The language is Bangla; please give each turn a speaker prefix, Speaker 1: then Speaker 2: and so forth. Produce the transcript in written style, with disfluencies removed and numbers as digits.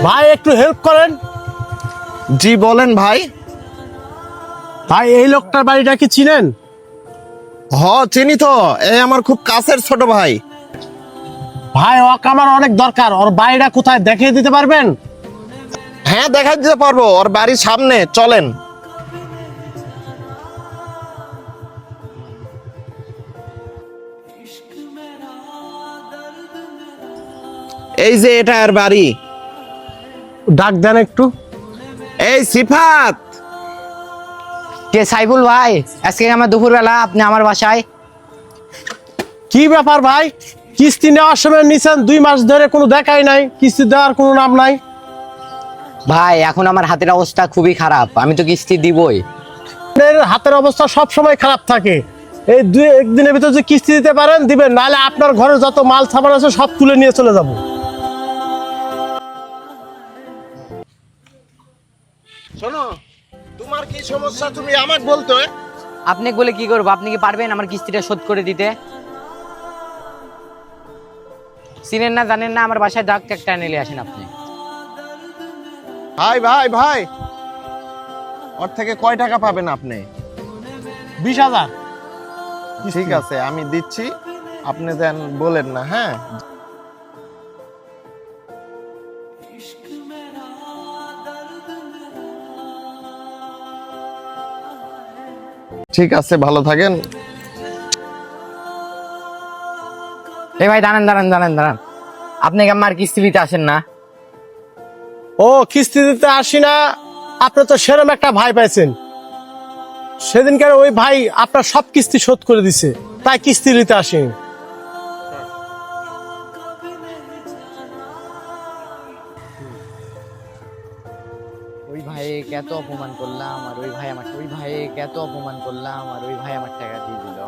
Speaker 1: ভাই একটু হেল্প করেন।
Speaker 2: জি বলেন ভাই।
Speaker 1: ভাই এই লোকটার বাড়িটা কি চিনেন?
Speaker 2: চিনি তো, এই আমার খুব কাছের ছোট ভাই।
Speaker 1: ভাই ওকে আমার অনেক দরকার, ওর বাড়িটা কোথায় দেখিয়ে দিতে পারবেন?
Speaker 2: হ্যাঁ দেখা দিতে পারবো, ওর বাড়ির সামনে চলেন। এই যে এটা আর বাড়ি।
Speaker 1: ডাক দেন একটু।
Speaker 2: এই সিফাত।
Speaker 3: কে সাইফুল ভাই? আজকে আমার দুপুরবেলা আপনি আমার বাসায়?
Speaker 1: কি ব্যাপার ভাই, কিস্তি নেওয়ার সময় নিছেন, 2 মাস ধরে কোনো দেখাই নাই, কিস্তি দেওয়ার কোনো নাম নাই।
Speaker 3: ভাই এখন আমার হাতের অবস্থা খুবই খারাপ, আমি তো কিস্তি দিবই।
Speaker 1: আপনার হাতের অবস্থা সব সময় খারাপ থাকে, এই 1 দিনের ভিতর যদি কিস্তি দিতে পারেন দিবেন, নাহলে আপনার ঘরে যত মাল সামান আছে সব তুলে নিয়ে চলে যাব।
Speaker 2: শোনো, তোমার কি সমস্যা তুমি আমাকে বলতো।
Speaker 3: আপনি বলে কি করবো? আপনি কি পারবেন আমার কিস্তিটা শোধ করে দিতে? চিনেন না জানেন না, আমার বাসায় ডাক একটা নিলে আসেন আপনি।
Speaker 2: ভাই ভাই ভাই, ওর থেকে কয় টাকা পাবেন আপনি?
Speaker 1: 20,000।
Speaker 2: ঠিক আছে আমি দিচ্ছি, আপনি দেন বলেন না। হ্যাঁ ঠিক আছে, ভালো থাকেন।
Speaker 3: এই ভাই দাঁড়ান দাঁড়ান দাঁড়ান দাঁড়ান, আপনি কি আমার কিস্তি দিতে আসেন না?
Speaker 1: ও কিস্তি দিতে আসি না? আপনি তো সেরকম একটা ভাই পাইছেন, সেদিনকার ওই ভাই আপনার সব কিস্তি শোধ করে দিছে, তাই কিস্তি দিতে আসেনি।
Speaker 3: ওই ভাই কত অপমান করলাম, আর ওই ভাই আমার টাকা দিয়ে দিল।